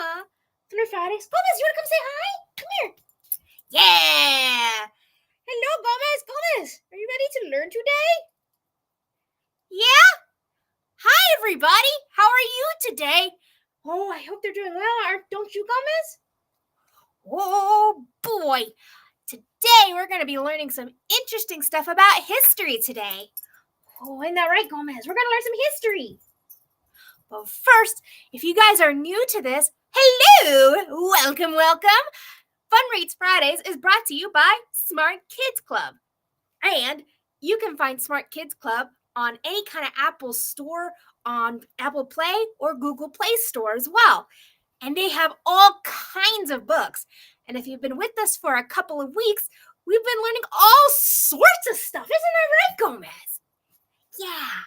Thunder Fridays. Gomez, you want to come say hi? Come here. Yeah. Hello, Gomez. Gomez, are you ready to learn today? Yeah. Hi, everybody. How are you today? Oh, I hope they're doing well. Don't you, Gomez? Oh, boy. Today, we're going to be learning some interesting stuff about history today. Oh, isn't that right, Gomez? We're going to learn some history. But first, if you guys are new to this, hello! Welcome! Fun Reads Fridays is brought to you by Smart Kids Club. And you can find Smart Kids Club on any kind of Apple store, on Apple Play or Google Play Store as well. And they have all kinds of books. And if you've been with us for a couple of weeks, we've been learning all sorts of stuff. Isn't that right, Gomez? Yeah.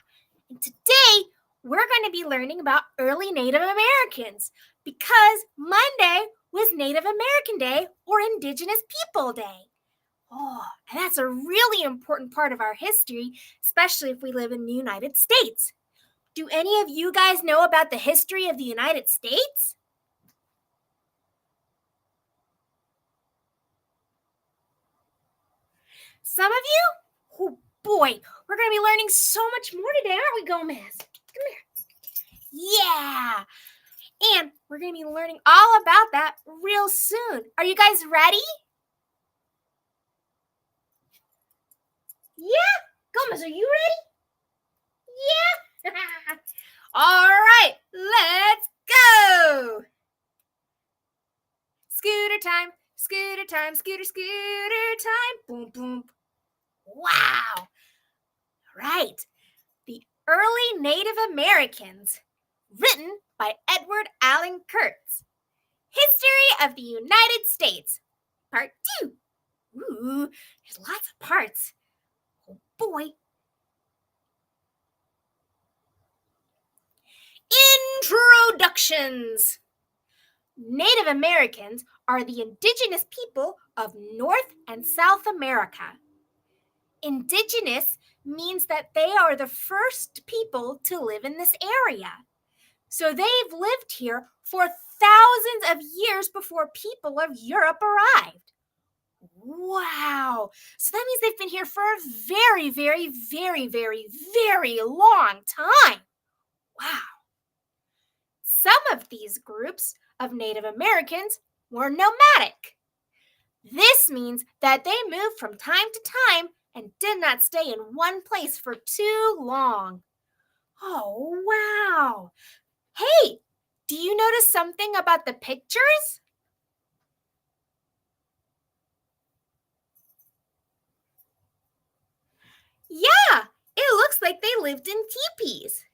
And today, we're going to be learning about early Native Americans because Monday was Native American Day or Indigenous People Day. Oh, and that's a really important part of our history, especially if we live in the United States. Do any of you guys know about the history of the United States? Some of you? Oh boy, we're going to be learning so much more today, aren't we, Gomez? Come here. Yeah. And we're going to be learning all about that real soon. Are you guys ready? Yeah. Gomez, are you ready? Yeah. All right, let's go. Scooter time, scooter time, scooter time. Boom, boom. Wow. All right. The Early Native Americans, written by Edward Allen Kurtz. History of the United States, Part 2. Ooh, there's lots of parts. Oh boy. Introductions. Native Americans are the indigenous people of North and South America. Indigenous means that they are the first people to live in this area. So they've lived here for thousands of years before people of Europe arrived. Wow! So that means they've been here for a very, very, very, very, very long time. Wow! Some of these groups of Native Americans were nomadic. This means that they moved from time to time and did not stay in one place for too long. Oh, wow! Hey, do you notice something about the pictures? Yeah, it looks like they lived in teepees.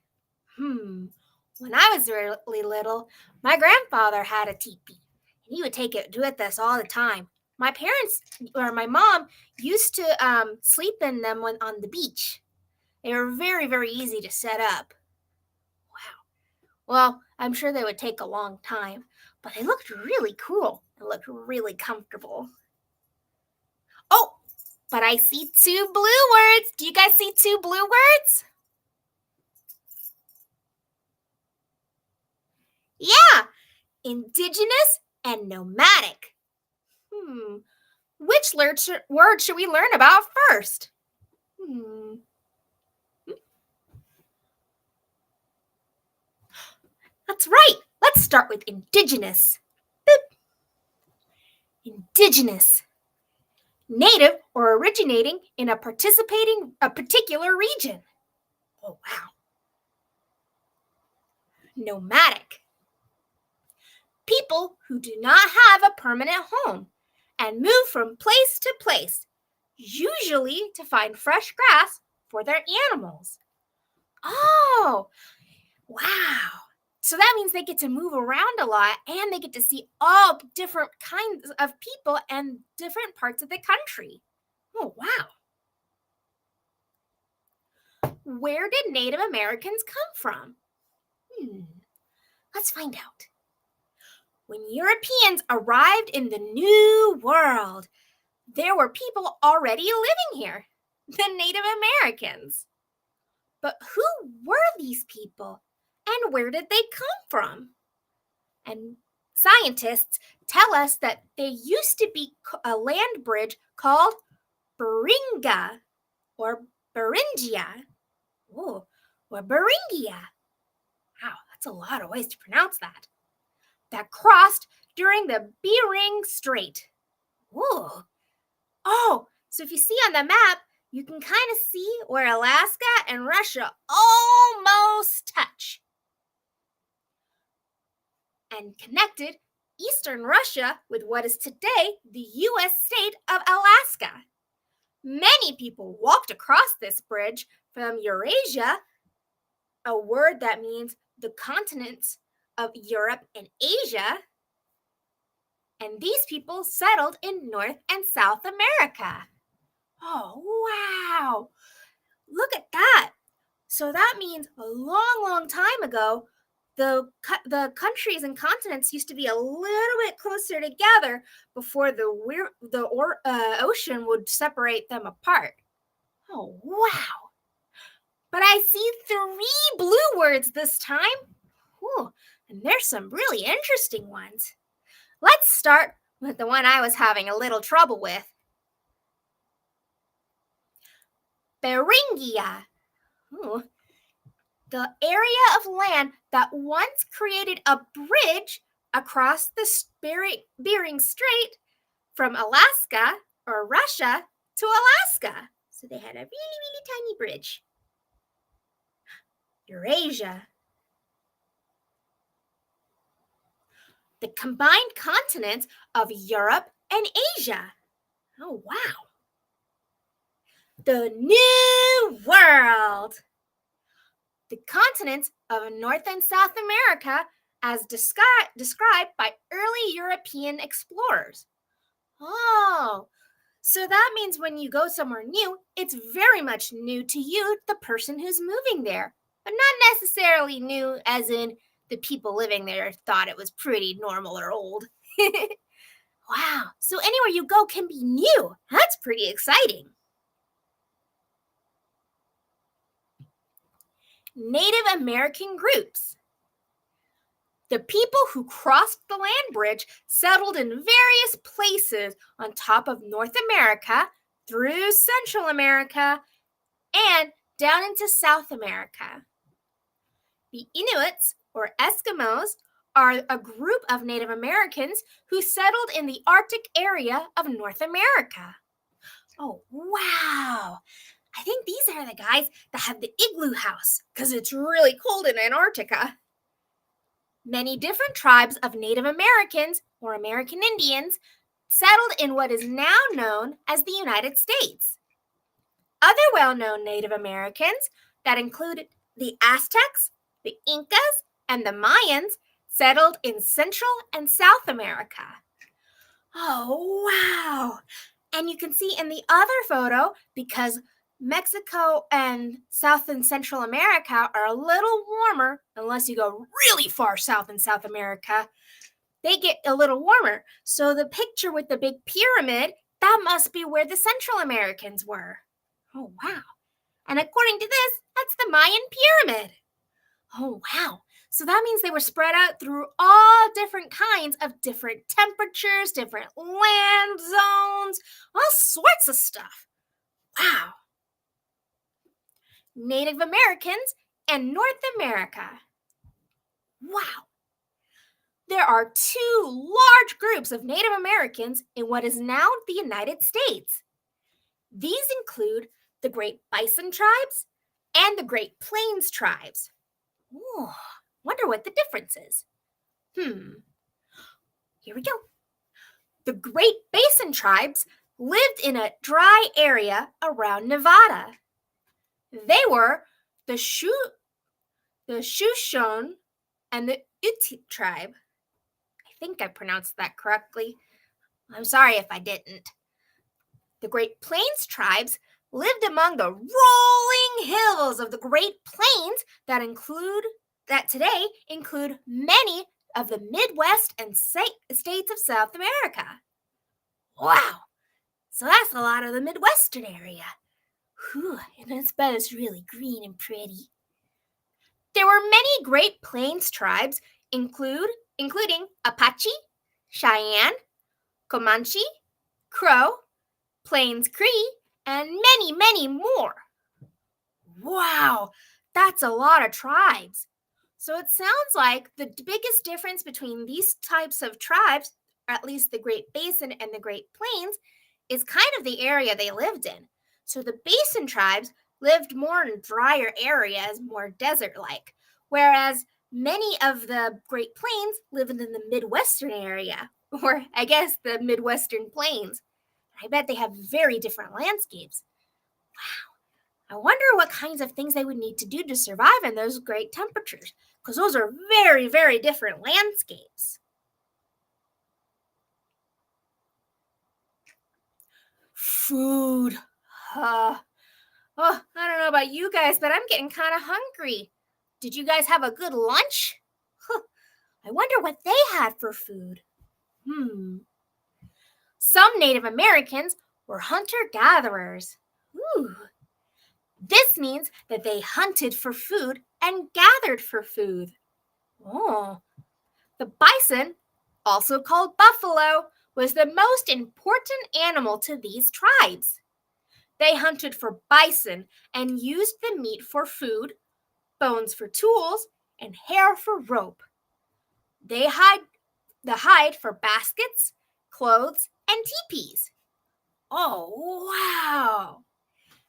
When I was really little, my grandfather had a teepee. And he would take it with us all the time. My parents, or my mom, used to sleep in them on the beach. They were very, very easy to set up. Wow. Well, I'm sure they would take a long time, but they looked really cool and looked really comfortable. Oh, but I see 2 blue words. Do you guys see 2 blue words? Yeah, indigenous and nomadic. Which word should we learn about first? That's right. Let's start with indigenous. Boop. Indigenous. Native or originating in a particular region. Oh, wow. Nomadic. People who do not have a permanent home and move from place to place, usually to find fresh grass for their animals. Oh, wow. So that means they get to move around a lot and they get to see all different kinds of people and different parts of the country. Oh, wow. Where did Native Americans come from? Let's find out. When Europeans arrived in the New World, there were people already living here, the Native Americans. But who were these people and where did they come from? And Scientists tell us that there used to be a land bridge called Beringa or Beringia. Ooh, or Beringia. Wow, that's a lot of ways to pronounce that. That crossed during the Bering Strait. Ooh. Oh, so if you see on the map, you can kind of see where Alaska and Russia almost touch. And connected eastern Russia with what is today the U.S. state of Alaska. Many people walked across this bridge from Eurasia, a word that means the continents of Europe and Asia. And these people settled in North and South America. Oh, wow. Look at that. So that means a long, long time ago, the countries and continents used to be a little bit closer together before the ocean would separate them apart. Oh, wow. But I see 3 blue words this time. Ooh, and there's some really interesting ones. Let's start with the one I was having a little trouble with. Beringia. Ooh. The area of land that once created a bridge across the Bering Strait from Alaska or Russia to Alaska. So they had a really, really tiny bridge. Eurasia. The combined continents of Europe and Asia. Oh, wow. The New World. The continents of North and South America as described by early European explorers. Oh, so that means when you go somewhere new, it's very much new to you, the person who's moving there, but not necessarily new as in the people living there thought it was pretty normal or old. Wow, so anywhere you go can be new. That's pretty exciting. Native American groups. The people who crossed the land bridge settled in various places on top of North America, through Central America, and down into South America. The Inuits, or Eskimos, are a group of Native Americans who settled in the Arctic area of North America. Oh, wow! I think these are the guys that have the igloo house because it's really cold in Antarctica. Many different tribes of Native Americans, or American Indians, settled in what is now known as the United States. Other well-known Native Americans that included the Aztecs, the Incas, and the Mayans settled in Central and South America. Oh, wow! And you can see in the other photo, because Mexico and South and Central America are a little warmer, unless you go really far south in South America, they get a little warmer. So the picture with the big pyramid, that must be where the Central Americans were. Oh, wow. And according to this, that's the Mayan pyramid. Oh, wow. So that means they were spread out through all different kinds of different temperatures, different land zones, all sorts of stuff. Wow. Native Americans and North America. Wow. There are 2 large groups of Native Americans in what is now the United States. These include the Great Bison tribes and the Great Plains tribes. Ooh, wonder what the difference is. Here we go. The Great Basin tribes lived in a dry area around Nevada. They were the Shoshone and the Ute tribe. I think I pronounced that correctly. I'm sorry if I didn't. The Great Plains tribes lived among the rolling hills of the Great Plains that today include many of the Midwest and states of South America. Wow! So that's a lot of the Midwestern area. Whew, and I bet it's really green and pretty. There were many Great Plains tribes, include including Apache, Cheyenne, Comanche, Crow, Plains Cree, and many, many more. Wow, that's a lot of tribes. So it sounds like the biggest difference between these types of tribes, or at least the Great Basin and the Great Plains, is kind of the area they lived in. So the Basin tribes lived more in drier areas, more desert like, whereas many of the Great Plains lived in the Midwestern area, or I guess the Midwestern Plains. I bet they have very different landscapes. Wow. I wonder what kinds of things they would need to do to survive in those great temperatures, because those are very, very different landscapes. Food. I don't know about you guys, but I'm getting kind of hungry. Did you guys have a good lunch? I wonder what they had for food. Some Native Americans were hunter-gatherers. Ooh. This means that they hunted for food and gathered for food. Oh. The bison, also called buffalo, was the most important animal to these tribes. They hunted for bison and used the meat for food, bones for tools, and hair for rope. They hide the hide for baskets, clothes, and teepees. Oh, wow!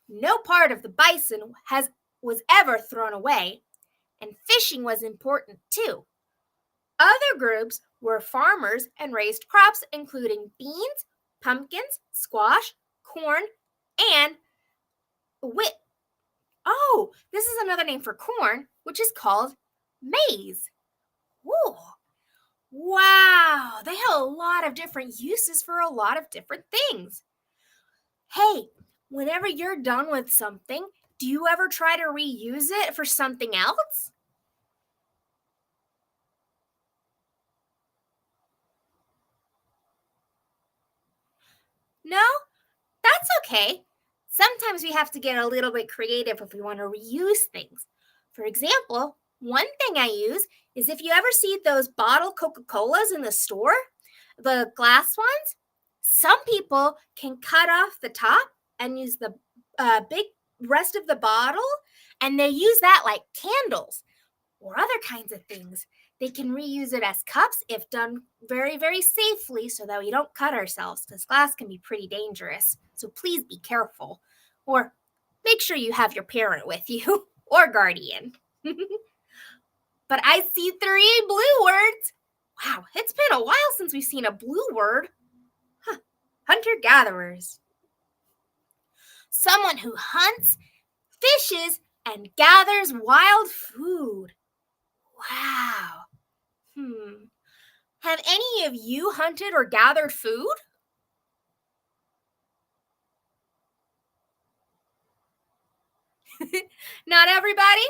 No part of the bison was ever thrown away, and fishing was important too. Other groups were farmers and raised crops including beans, pumpkins, squash, corn, and wheat. Oh, this is another name for corn, which is called maize. Whoa. Wow, they had a lot of different uses for a lot of different things. Hey, whenever you're done with something, do you ever try to reuse it for something else? No? That's okay. Sometimes we have to get a little bit creative if we want to reuse things. For example, one thing I use is if you ever see those bottled Coca-Colas in the store, the glass ones, some people can cut off the top and use the big rest of the bottle, and they use that like candles or other kinds of things. They can reuse it as cups if done very, very safely so that we don't cut ourselves, because glass can be pretty dangerous. So please be careful. Or make sure you have your parent with you or guardian. But I see 3 blue words. Wow, it's been a while since we've seen a blue word. Hunter-gatherers. Someone who hunts, fishes, and gathers wild food. Wow. Have any of you hunted or gathered food? Not everybody?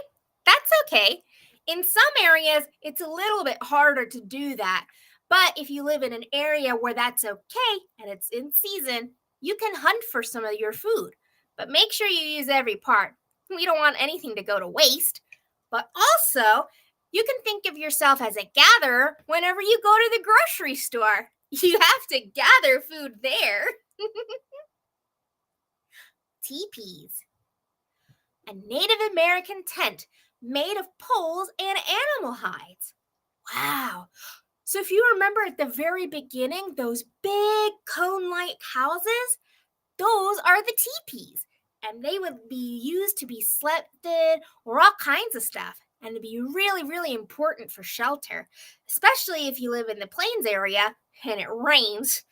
That's okay. In some areas, it's a little bit harder to do that. But if you live in an area where that's okay and it's in season, you can hunt for some of your food. But make sure you use every part. We don't want anything to go to waste. But also, you can think of yourself as a gatherer whenever you go to the grocery store. You have to gather food there. Teepees. A Native American tent made of poles and animal hides. Wow. So if you remember at the very beginning, those big cone-like houses, those are the teepees. And they would be used to be slept in or all kinds of stuff. And to be really, really important for shelter, especially if you live in the plains area and it rains.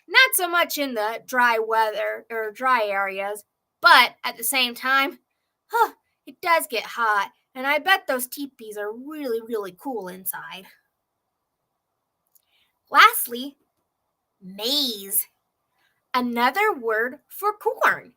Not so much in the dry weather or dry areas, but at the same time, it does get hot, and I bet those teepees are really, really cool inside. Lastly, maize, another word for corn.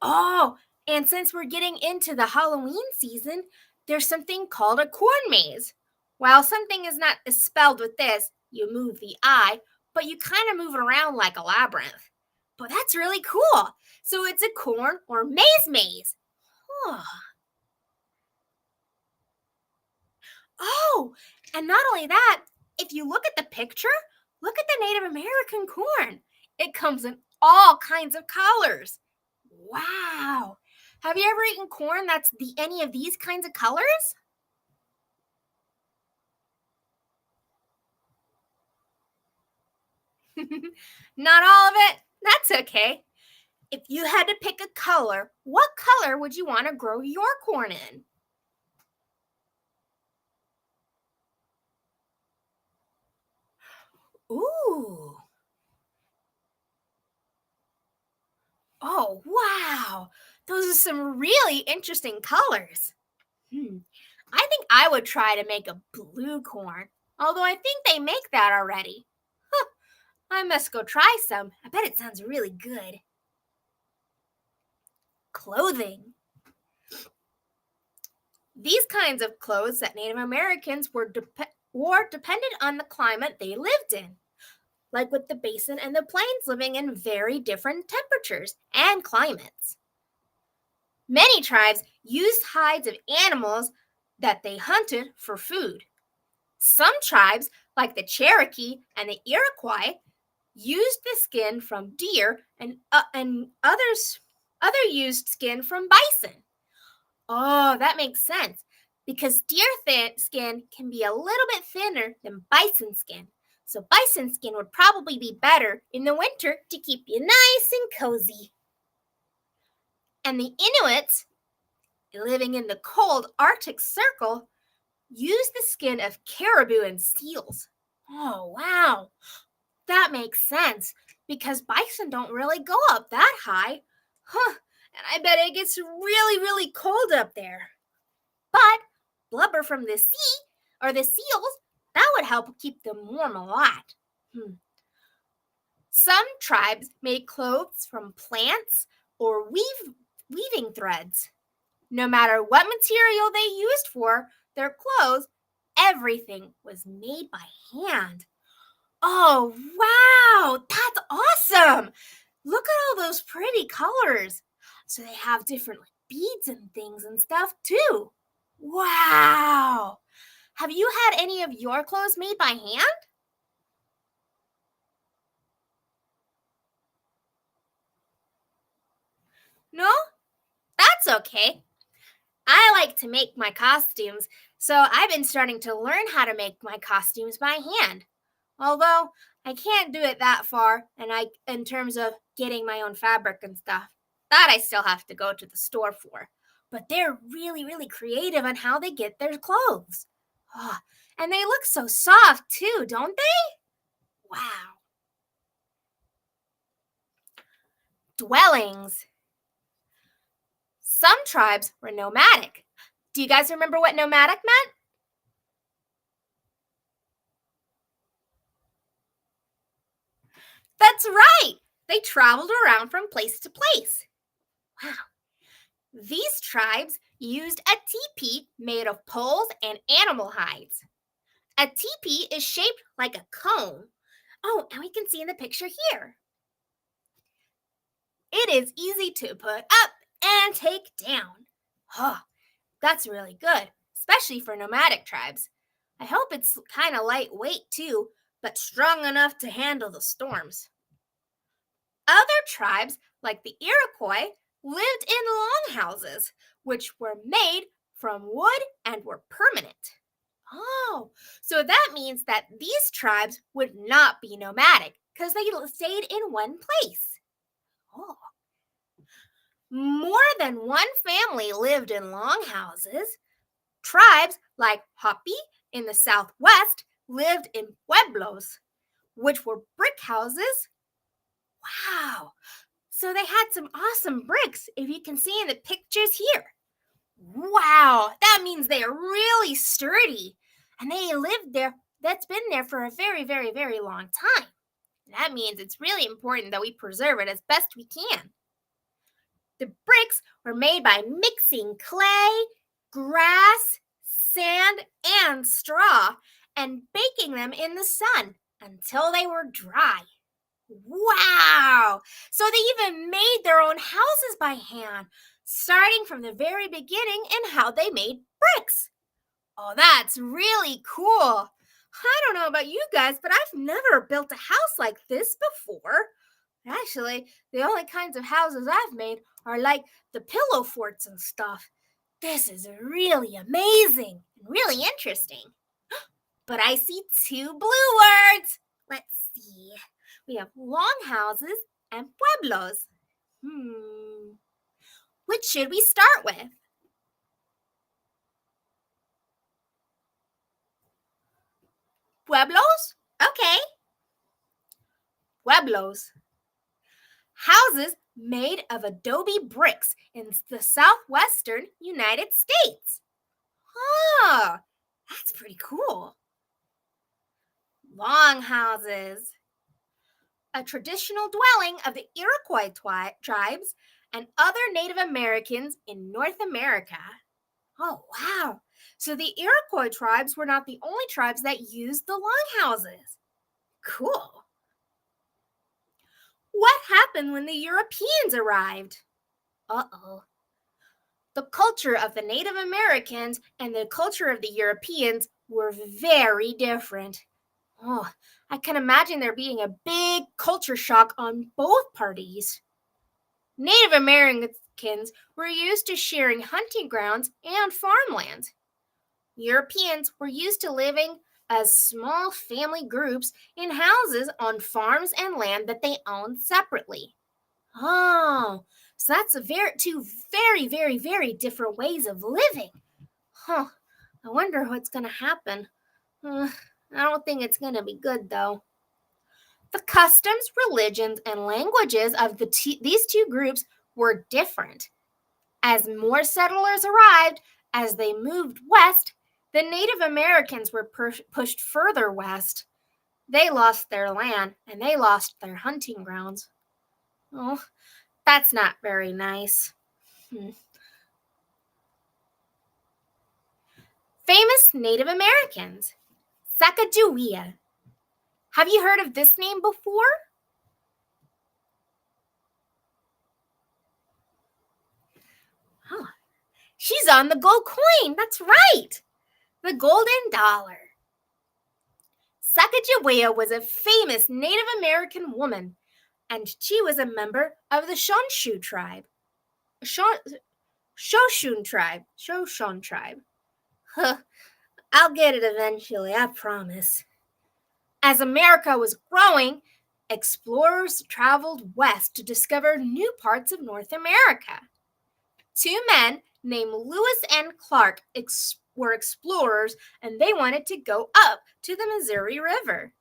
Oh, and since we're getting into the Halloween season, there's something called a corn maze. While something is not spelled with this, you move the I, but you kind of move it around like a labyrinth. But that's really cool. So it's a corn or maize maze. Oh, And not only that, if you look at the picture, look at the Native American corn. It comes in all kinds of colors. Wow. Have you ever eaten corn that's any of these kinds of colors? Not all of it? That's okay. If you had to pick a color, what color would you want to grow your corn in? Ooh. Oh, wow. Those are some really interesting colors. Hmm. I think I would try to make a blue corn, although I think they make that already. Huh, I must go try some. I bet it sounds really good. Clothing. These kinds of clothes that Native Americans wore depended on the climate they lived in, like with the basin and the plains living in very different temperatures and climates. Many tribes used hides of animals that they hunted for food. Some tribes, like the Cherokee and the Iroquois, used the skin from deer and other used skin from bison. Oh, that makes sense because skin can be a little bit thinner than bison skin. So bison skin would probably be better in the winter to keep you nice and cozy. And the Inuits, living in the cold Arctic Circle, use the skin of caribou and seals. Oh, wow. That makes sense because bison don't really go up that high. Huh. And I bet it gets really, really cold up there. But blubber from the sea or the seals, that would help keep them warm a lot. Some tribes made clothes from plants or weaving threads. No matter what material they used for their clothes, everything was made by hand. Oh, wow! That's awesome! Look at all those pretty colors. So they have different beads and things and stuff too. Wow! Have you had any of your clothes made by hand? No? That's okay. I like to make my costumes, so I've been starting to learn how to make my costumes by hand. Although I can't do it that far and I in terms of getting my own fabric and stuff. That I still have to go to the store for. But they're really, really creative on how they get their clothes. Ah, and they look so soft too, don't they? Wow. Dwellings. Some tribes were nomadic. Do you guys remember what nomadic meant? That's right. They traveled around from place to place. Wow. These tribes used a teepee made of poles and animal hides. A teepee is shaped like a cone. Oh, and we can see in the picture here. It is easy to put up and take down. Oh, that's really good, especially for nomadic tribes. I hope it's kind of lightweight too, but strong enough to handle the storms. Other tribes, like the Iroquois, lived in longhouses, which were made from wood and were permanent. Oh, so that means that these tribes would not be nomadic because they stayed in one place. Oh. More than one family lived in longhouses. Tribes like Hopi in the southwest lived in pueblos, which were brick houses. Wow. So they had some awesome bricks, if you can see in the pictures here. Wow, that means they are really sturdy. And they lived there, that's been there for a very, very, very long time. That means it's really important that we preserve it as best we can. The bricks were made by mixing clay, grass, sand, and straw and baking them in the sun until they were dry. Wow! So they even made their own houses by hand, starting from the very beginning and how they made bricks. Oh, that's really cool. I don't know about you guys, but I've never built a house like this before. Actually, the only kinds of houses I've made are like the pillow forts and stuff. This is really amazing and really interesting. But I see two blue words. Let's see. We have longhouses and pueblos. Which should we start with? Pueblos? Okay. Pueblos. Houses made of adobe bricks in the southwestern United States. Oh, that's pretty cool. Longhouses. A traditional dwelling of the Iroquois tribes and other Native Americans in North America. Oh, wow. So the Iroquois tribes were not the only tribes that used the longhouses. Cool. What happened when the Europeans arrived? Uh-oh. The culture of the Native Americans and the culture of the Europeans were very different. Oh, I can imagine there being a big culture shock on both parties. Native Americans were used to sharing hunting grounds and farmland. Europeans were used to living as small family groups in houses on farms and land that they owned separately. Oh, so that's two very, very, very different ways of living. Huh. I wonder what's going to happen. I don't think it's going to be good, though. The customs, religions, and languages of these two groups were different. As more settlers arrived, as they moved west, the Native Americans were pushed further west. They lost their land and they lost their hunting grounds. Oh, that's not very nice. Famous Native Americans. Sacagawea. Have you heard of this name before? Oh, she's on the gold coin. That's right. The golden dollar. Sacagawea was a famous Native American woman, and she was a member of the Shoshone tribe. Shoshone tribe. Huh, I'll get it eventually, I promise. As America was growing, explorers traveled west to discover new parts of North America. Two men named Lewis and Clark were explorers, and they wanted to go up to the Missouri River.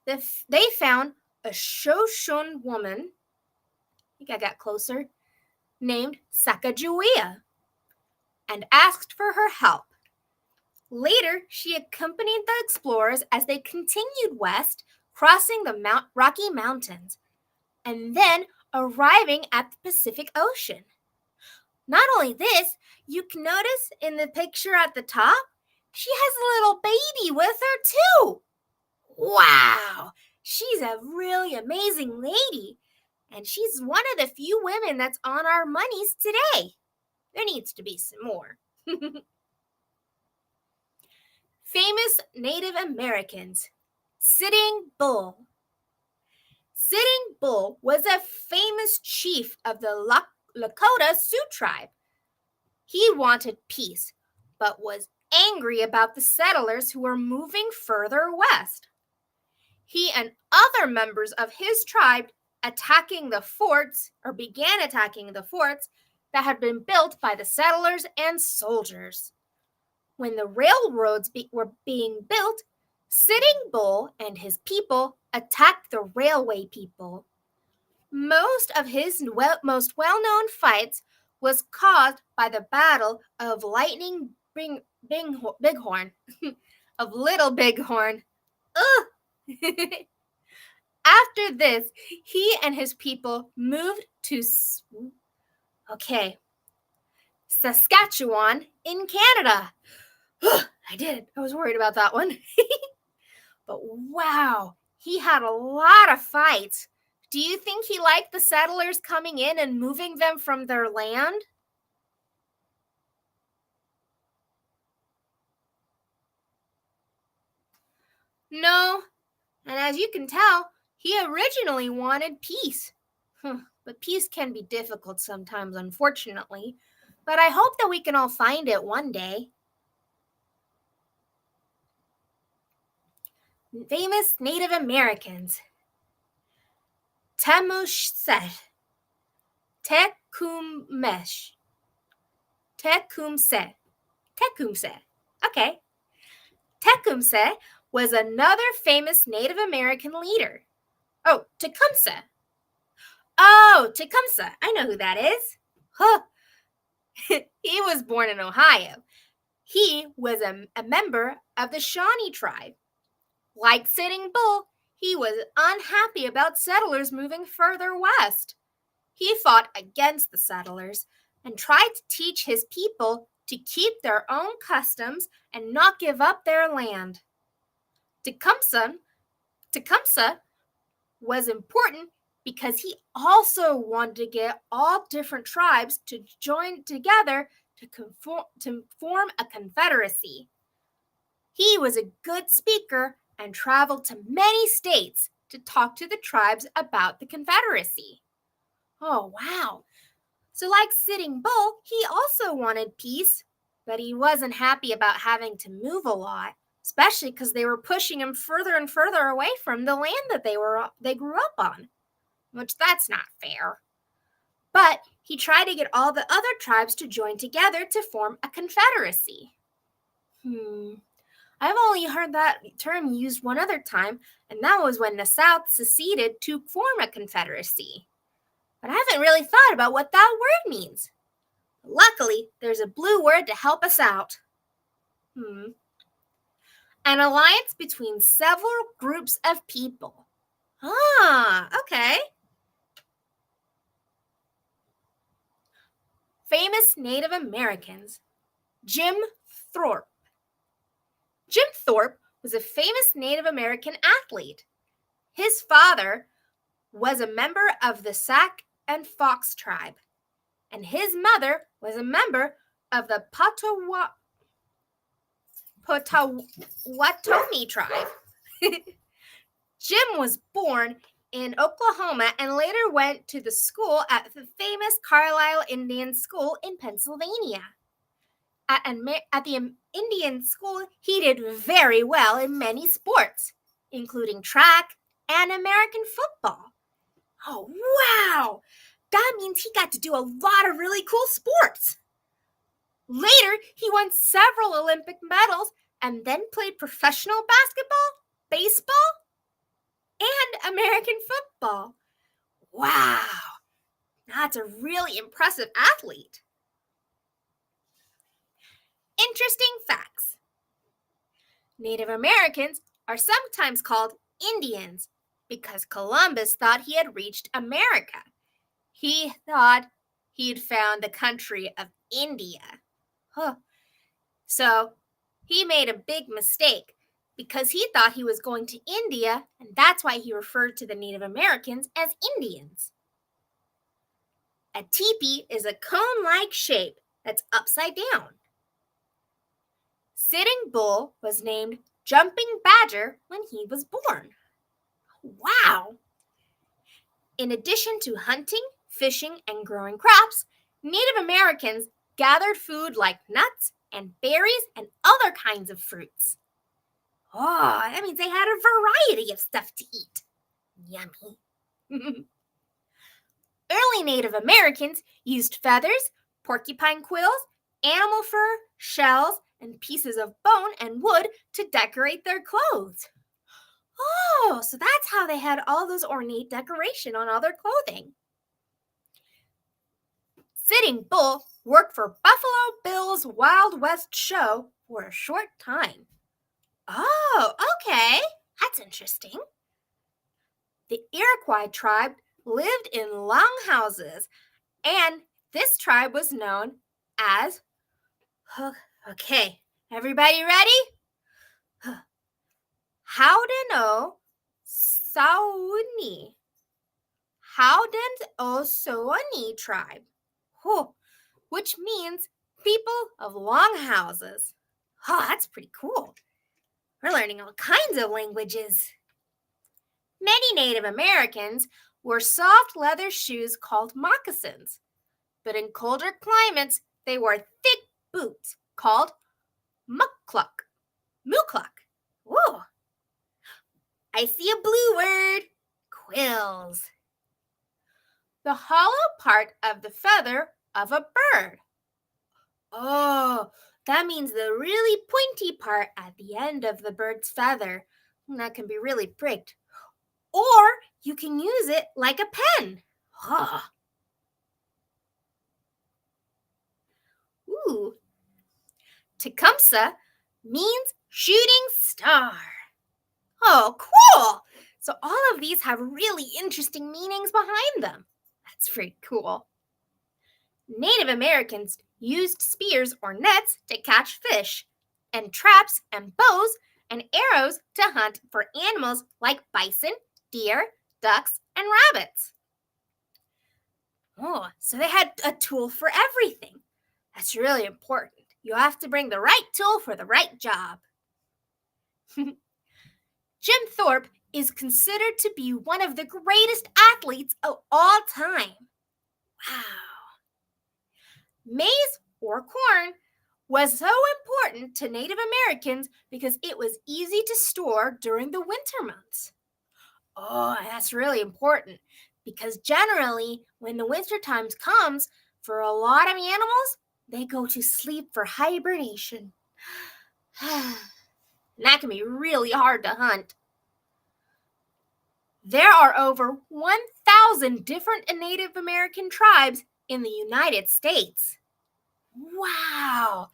They found a Shoshone woman, I think I got closer, named Sacagawea, and asked for her help. Later, she accompanied the explorers as they continued west, crossing the Rocky Mountains, and then arriving at the Pacific Ocean. Not only this, you can notice in the picture at the top, she has a little baby with her too. Wow, she's a really amazing lady, and she's one of the few women that's on our monies today. There needs to be some more. Famous Native Americans. Sitting Bull. Sitting Bull was a famous chief of the Lakota Sioux tribe. He wanted peace, but was angry about the settlers who were moving further west. He and other members of his tribe began attacking the forts that had been built by the settlers and soldiers. When the railroads were being built, Sitting Bull and his people attacked the railway people. Most of his most well-known fights was caused by the Battle of Lightning Bighorn, of Little Bighorn. After this, he and his people moved to Saskatchewan in Canada. I did it. I was worried about that one. But wow, he had a lot of fights. Do you think he liked the settlers coming in and moving them from their land? No, and as you can tell, he originally wanted peace. But peace can be difficult sometimes, unfortunately. But I hope that we can all find it one day. Famous Native Americans. Tecumseh. Tecumseh. Tecumseh. Tecumseh. Okay. Tecumseh was another famous Native American leader. Oh, Tecumseh. Oh, Tecumseh. I know who that is. Huh. He was born in Ohio. He was a member of the Shawnee tribe. Like Sitting Bull, he was unhappy about settlers moving further west. He fought against the settlers and tried to teach his people to keep their own customs and not give up their land. Tecumseh was important because he also wanted to get all different tribes to join together to form a confederacy. He was a good speaker and traveled to many states to talk to the tribes about the confederacy. Oh, wow. So, like Sitting Bull, he also wanted peace, but he wasn't happy about having to move a lot, especially because they were pushing him further and further away from the land that they grew up on, which that's not fair. But he tried to get all the other tribes to join together to form a confederacy. I've only heard that term used one other time, and that was when the South seceded to form a confederacy. But I haven't really thought about what that word means. Luckily, there's a blue word to help us out. An alliance between several groups of people. Ah, okay. Famous Native Americans. Jim Thorpe. Jim Thorpe was a famous Native American athlete. His father was a member of the Sac and Fox tribe, and his mother was a member of the Potawatomi tribe. Jim was born in Oklahoma and later went to the school at the famous Carlisle Indian School in Pennsylvania. At the Indian school, he did very well in many sports, including track and American football. Oh, wow! That means he got to do a lot of really cool sports. Later, he won several Olympic medals and then played professional basketball, baseball, and American football. Wow! That's a really impressive athlete. Interesting facts. Native Americans are sometimes called Indians because Columbus thought he had reached America. He thought he'd found the country of India. So he made a big mistake because he thought he was going to India, and that's why he referred to the Native Americans as Indians. A teepee is a cone-like shape that's upside down. Sitting Bull was named Jumping Badger when he was born. Wow! In addition to hunting, fishing, and growing crops, Native Americans gathered food like nuts and berries and other kinds of fruits. Oh, that means they had a variety of stuff to eat. Yummy. Early Native Americans used feathers, porcupine quills, animal fur, shells, and pieces of bone and wood to decorate their clothes. Oh, so that's how they had all those ornate decoration on all their clothing. Sitting Bull worked for Buffalo Bill's Wild West show for a short time. Oh, okay. That's interesting. The Iroquois tribe lived in long houses, and this tribe was known as... Okay, everybody ready? Haudenosaunee. Haudenosaunee tribe, which means people of long houses. Oh, that's pretty cool. We're learning all kinds of languages. Many Native Americans wore soft leather shoes called moccasins, but in colder climates, they wore thick boots called mukluk. Mukluk. Whoa. I see a blue word. Quills. The hollow part of the feather of a bird. Oh, that means the really pointy part at the end of the bird's feather. That can be really pricked. Or you can use it like a pen. Oh. Ooh. Tecumseh means shooting star. Oh, cool! So all of these have really interesting meanings behind them. That's pretty cool. Native Americans used spears or nets to catch fish, and traps and bows and arrows to hunt for animals like bison, deer, ducks, and rabbits. Oh, so they had a tool for everything. That's really important. You have to bring the right tool for the right job. Jim Thorpe is considered to be one of the greatest athletes of all time. Wow. Maize or corn was so important to Native Americans because it was easy to store during the winter months. Oh, that's really important because generally when the winter times comes, for a lot of animals, they go to sleep for hibernation. And that can be really hard to hunt. There are over 1,000 different Native American tribes in the United States. Wow,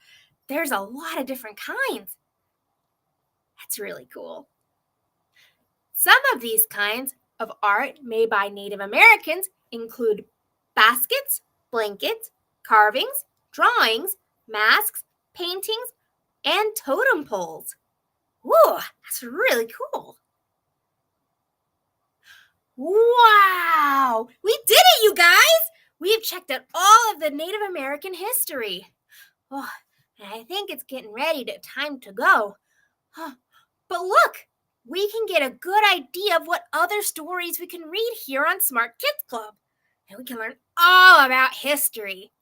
there's a lot of different kinds. That's really cool. Some of these kinds of art made by Native Americans include baskets, blankets, carvings, drawings, masks, paintings, and totem poles. Whoa, that's really cool. Wow! We did it, you guys! We've checked out all of the Native American history. Oh, and I think it's getting ready to time to go. But look, we can get a good idea of what other stories we can read here on Smart Kids Club. And we can learn all about history.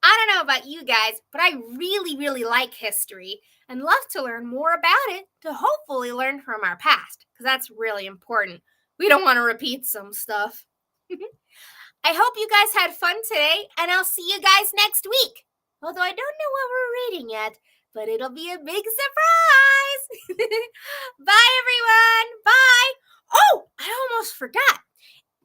I don't know about you guys, but I really, really like history and love to learn more about it to hopefully learn from our past, because that's really important. We don't want to repeat some stuff. I hope you guys had fun today, and I'll see you guys next week. Although I don't know what we're reading yet, but it'll be a big surprise. Bye, everyone. Bye. Oh, I almost forgot.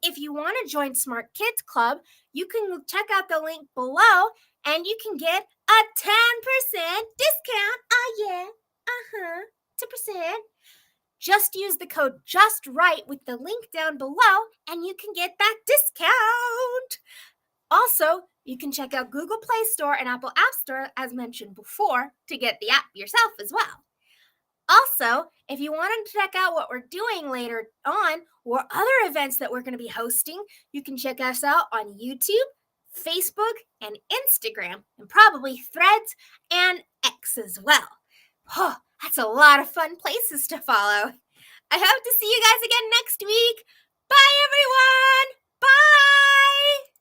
If you want to join Smart Kids Club, you can check out the link below, and you can get a 10% discount. Oh, yeah. 10%. Just use the code JUSTRIGHT with the link down below, and you can get that discount. Also, you can check out Google Play Store and Apple App Store, as mentioned before, to get the app yourself as well. Also, if you want to check out what we're doing later on or other events that we're going to be hosting, you can check us out on YouTube, Facebook, and Instagram, and probably Threads and X as well. Oh, that's a lot of fun places to follow. I hope to see you guys again next week. Bye, everyone. Bye.